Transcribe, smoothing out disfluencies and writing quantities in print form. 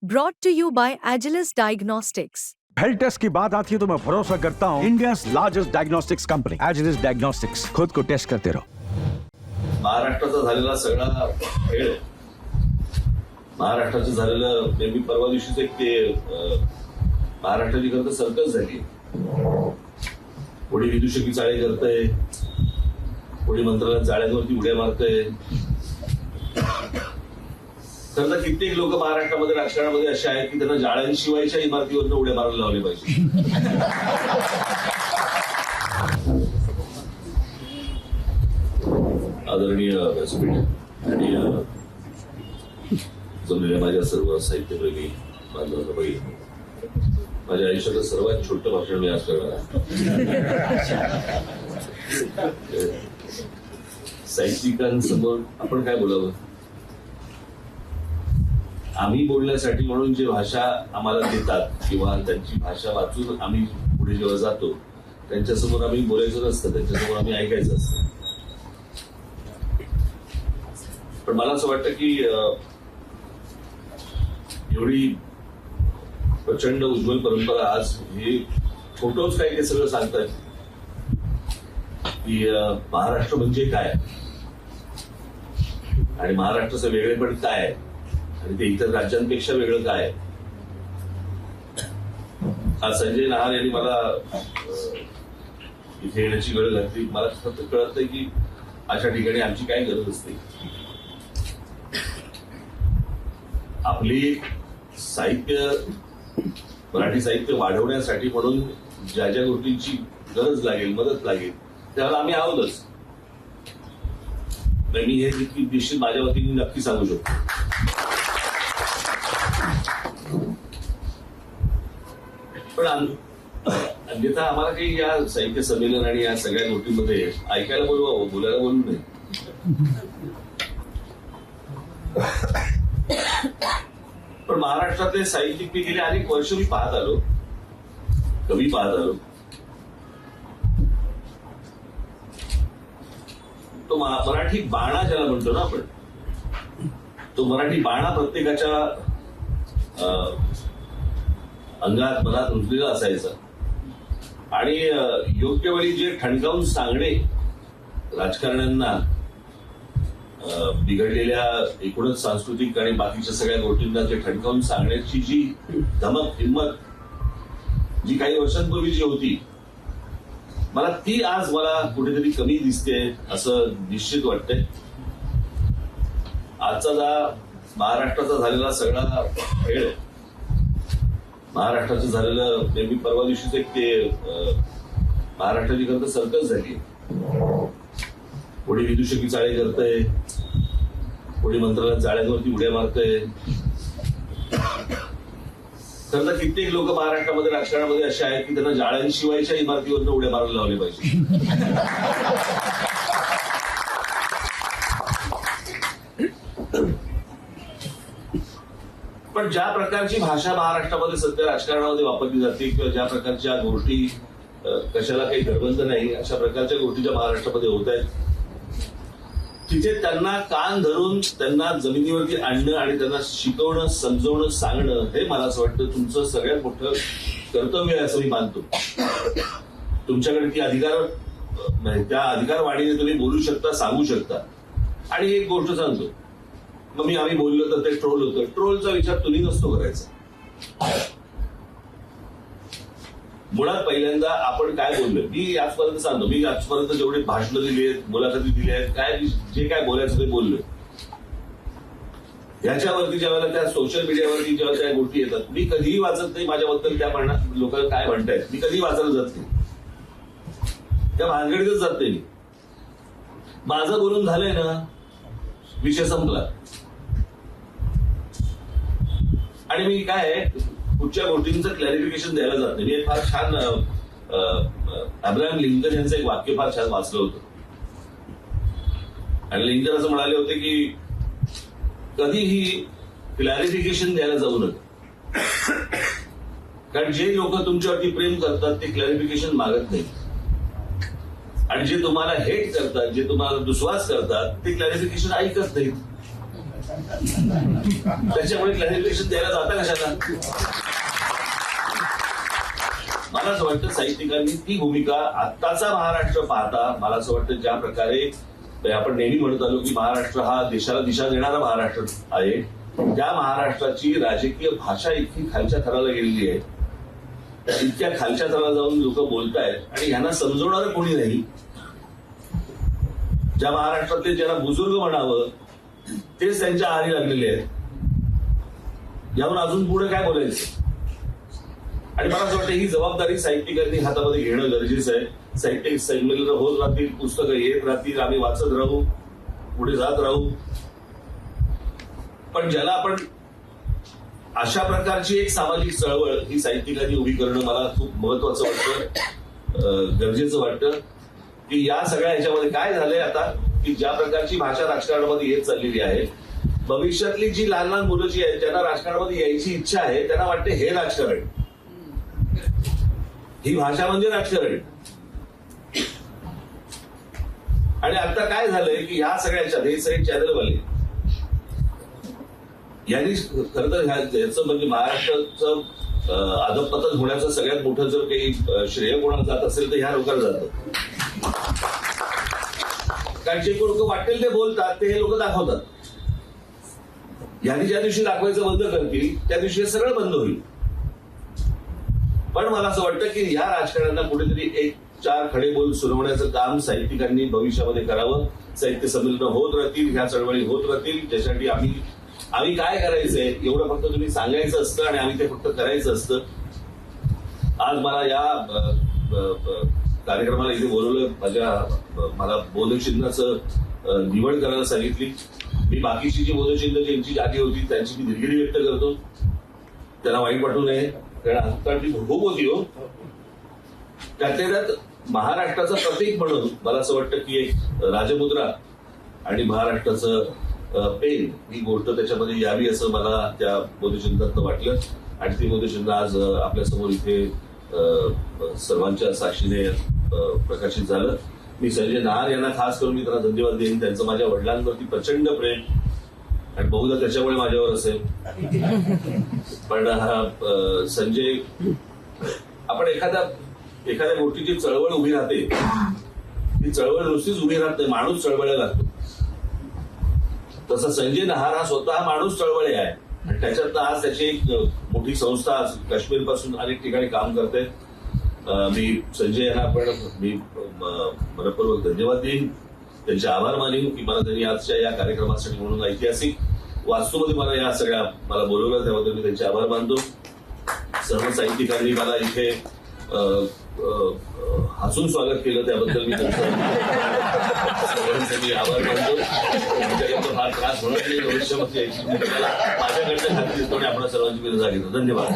Brought to you by Agilus Diagnostics. Health test की बात आती है तो मैं भरोसा करता हूँ India's largest diagnostics company Agilus diagnostics. खुद को टेस्ट करते रहो। महाराष्ट्राचा झालेला सगळा खेळ, महाराष्ट्राचं झालेलं नेहमी परवा दिवशीच एक ते महाराष्ट्राची खरं तर सर्कस झाली. कोणी विदूषकी चाळे करतंय, कोणी मंत्रालयात जाळ्यांवरती उड्या मारतंय. खरं तर कित्येक लोक महाराष्ट्रामध्ये राजकारणामध्ये असे आहेत की त्यांना जाळ्यांशिवायच्या इमारतीवरनं उड्या मारायला लावले पाहिजे. आदरणीय व्यासपीठ आणि जमलेल्या माझ्या सर्व साहित्यप्रेमी बांधवांना बघितलं, माझ्या आयुष्यातलं सर्वात छोटं भाषण मी आज करणार आहे. साहित्यिकांसमोर आपण काय बोलावं? आम्ही बोलण्यासाठी म्हणून जे भाषा आम्हाला देतात किंवा त्यांची भाषा वाचून आम्ही पुढे जेव्हा जातो त्यांच्यासमोर आम्ही बोलायचं नसतं, त्यांच्यासमोर आम्ही ऐकायचं असतं. पण मला असं वाटतं की एवढी प्रचंड उज्ज्वल परंपरा आज हे फोटोच काय ते सगळं सांगतात की महाराष्ट्र म्हणजे काय आणि महाराष्ट्राचं वेगळेपण काय आहे आणि ते इतर राज्यांपेक्षा वेगळं काय आहे. आज संजय नहार यांनी मला इथे येण्याची गरज घातली. मला फक्त कळत नाही की अशा ठिकाणी आमची काय गरज असते. आपली साहित्य, मराठी साहित्य वाढवण्यासाठी म्हणून ज्या ज्या गोष्टींची गरज लागेल, मदत लागेल, त्याला आम्ही आहोतच. मी हे निश्चित माझ्या वतीने नक्की सांगू शकतो. पण अन्यथा आम्हाला काही या साहित्य संमेलन आणि या सगळ्या गोष्टींमध्ये ऐकायला बोलवावं, बोलायला बोलू नये. पण महाराष्ट्रातले साहित्यिक मी गेले अनेक वर्ष मी पाहत आलो, कवी पाहत आलो. तो मराठी बाणा ज्याला म्हणतो ना आपण, तो मराठी बाणा प्रत्येकाच्या अंगात मनात रुजलेला असायचा आणि योग्य वेळी जे ठणकावून सांगणे राजकारण्यांना बिघडलेल्या एकूणच सांस्कृतिक आणि बाकीच्या सगळ्या गोष्टींना जे ठणकावून सांगण्याची जी धमक, हिंमत जी काही वर्षांपूर्वीची होती, मला ती आज मला कुठेतरी कमी दिसते असं निश्चित वाटतंय. आजचा महाराष्ट्राचा झालेला सगळा खेळ, महाराष्ट्राचं झालेलं नेहमी परवा दिवशीच एक ते महाराष्ट्राची खरं तर सर्कस झाली. कोणी विदूषकी चाळे करतंय, कोणी मंत्रालयात जाळ्यांवरती उड्या मारतंय. खरं तर कित्येक लोक महाराष्ट्रामध्ये राजकारणामध्ये असे आहेत की त्यांना जाळ्यांशिवायच्या इमारतीवरनं उड्या मारायला लावले पाहिजे. पण ज्या प्रकारची भाषा महाराष्ट्रामध्ये सध्या राजकारणामध्ये वापरली जाते किंवा ज्या प्रकारच्या गोष्टी कशाला काही धर्बंध नाही अशा प्रकारच्या गोष्टी ज्या महाराष्ट्रामध्ये होत आहेत, तिथे त्यांना कान धरून त्यांना जमिनीवरती आणणं आणि त्यांना शिकवणं, समजवणं, सांगणं हे मला असं वाटतं तुमचं सगळ्यात मोठं कर्तव्य आहे असं मी मानतो. तुमच्याकडे ती त्या अधिकारवाणीने तुम्ही बोलू शकता, सांगू शकता. आणि एक गोष्ट सांगतो, मग आम्ही बोललो तर ते ट्रोल होतं. ट्रोलचा विचार तुम्ही नसतो करायचा. मुळात पहिल्यांदा आपण काय बोललोय, मी आजपर्यंत सांगतो, मी आजपर्यंत जेवढे भाषणं दिली आहेत, मुलाखती दिल्या आहेत, काय जे काय बोलायचं ते बोललोय. ह्याच्यावरती ज्यावेळेला त्या सोशल मीडियावरती जेव्हा त्या गोष्टी येतात, मी कधीही वाचत नाही माझ्याबद्दल त्या लोक काय म्हणतायत, मी कधीही वाचायला जात नाही, त्या भानगडीतच जात नाही. माझं बोलून झालंय ना, विषय संपला. आणि मी काय कुठच्या गोष्टींचं क्लॅरिफिकेशन द्यायला जात नाही. मी फार छान अब्राहम लिंकन यांचं एक वाक्य फार छान वाचलं होतं आणि लिंकन असं म्हणाले होते की कधीही क्लॅरिफिकेशन द्यायला जाऊ नका, कारण जे लोक तुमच्यावरती प्रेम करतात ते क्लॅरिफिकेशन मागत नाही आणि जे तुम्हाला हेट करतात, जे तुम्हाला दुस्वास करतात ते क्लॅरिफिकेशन ऐकत नाहीत. त्याच्यामुळे क्लॅरिफिकेशन द्यायला जाता कशाला? मला असं वाटतं साहित्यिकांनी ती भूमिका आत्ताचा महाराष्ट्र पाहता, मला असं वाटतं ज्या प्रकारे आपण नेहमी म्हणत आलो की महाराष्ट्र हा देशाला दिशा देणारा महाराष्ट्र आहे, त्या महाराष्ट्राची राजकीय भाषा इतकी खालच्या थराला गेलेली आहे, इतक्या खालच्या थराला जाऊन लोक बोलतायत आणि ह्यांना समजवणारं कोणी नाही. ज्या महाराष्ट्रातले ज्यांना बुजुर्ग म्हणावं तेच त्यांच्या आहारी लागलेले आहेत. याहून अजून पुढे काय बोलायचं? आणि मला असं वाटतं ही जबाबदारी साहित्यिकांनी हातामध्ये घेणं गरजेचं आहे. साहित्यिक संमेलन होत राहतील, पुस्तकं येत राहतील, आम्ही वाचत राहू, पुढे जात राहू. पण ज्याला आपण अशा प्रकारची एक सामाजिक चळवळ ही साहित्यिकांनी उभी करणं मला खूप महत्वाचं वाटतं, गरजेचं वाटतं. की या सगळ्या ह्याच्यामध्ये काय झालंय आता की ज्या प्रकारची भाषा राजकारणामध्ये येत चाललेली आहे, भविष्यातली जी लहान लहान मुलं जी आहेत ज्यांना राजकारणामध्ये यायची इच्छा आहे त्यांना वाटते हे राजकारण, ही भाषा म्हणजे राजकारण. आणि आता काय झालंय की ह्या सगळ्याच्या हे सगळे चॅनलवाले यांनी खरं तर याचं म्हणजे महाराष्ट्राचं अधपतन होण्याचं सगळ्यात मोठं जर काही श्रेय कोणाला जात असेल तर ह्या लोकांना जातं. कारण जे लोक वाटेल ते बोलतात ते हे लोक दाखवतात. यांनी ज्या दिवशी दाखवायचं बंद करतील त्या दिवशी हे सगळं बंद होईल. पण मला असं वाटतं की ह्या राजकारण्यांना कुठेतरी एक चार खडे बोल सुरवण्याचं काम साहित्यिकांनी भविष्यामध्ये करावं. साहित्य संमेलन होत राहतील, ह्या चळवळी होत राहतील, ज्यासाठी आम्ही काय करायचंय एवढं फक्त तुम्ही सांगायचं असतं आणि आम्ही ते फक्त करायचं असतं. आज मला या कार्यक्रमाला इथे बोलवलं, मला बोधचिन्हाचं निवड करायला सांगितली. मी बाकीची जी बोधचिन्ह ज्यांची जागी होती त्यांची मी दिलगिरी व्यक्त करतो, त्यांना वाईट वाटू नये, कारण हक्काची खूप होती हो. त्यातल्या त्यात महाराष्ट्राचं प्रतीक म्हणून मला असं वाटतं की एक राजमुद्रा आणि महाराष्ट्राचं पेन ही गोष्ट त्याच्यामध्ये यावी असं मला त्या बोधचिन्हात वाटलं. आणि ती बोधचिन्ह आज आपल्यासमोर इथे सर्वांच्या साक्षीने प्रकाशित झालं. मी संजय नहार यांना खास करून मी त्यांना धन्यवाद देईन. त्यांचं माझ्या वडिलांवरती प्रचंड प्रेम आणि बहुधा त्याच्यामुळे माझ्यावर असेल. पण संजय, आपण एखाद्या गोष्टीची चळवळ उभी राहते, ती चळवळ नुसतीच उभी राहत नाही, माणूस चळवळायला लागतो. तसं संजय नहार हा स्वतः माणूस चळवळे आहे आणि त्याच्यात आज त्याची एक मोठी संस्था काश्मीर पासून अनेक ठिकाणी काम करते. मी संजय यांना पण मी मनपूर्वक धन्यवाद देईन, त्यांचे आभार मानेन की मला त्यांनी आजच्या या कार्यक्रमासाठी म्हणून ऐतिहासिक वास्तूमध्ये मला बोलवलं, त्याबद्दल मी त्यांचे आभार मानतो. सर्व साहित्यिकांनी मला इथे हसून स्वागत केलं त्याबद्दल मी त्यांचं आभार मानतो. तुमच्याकडनं फार त्रास होणार नाही भविष्यामध्ये, माझ्याकडनं खात्री दिसतो आणि आपण सर्वांची मी रजा घेतो. धन्यवाद.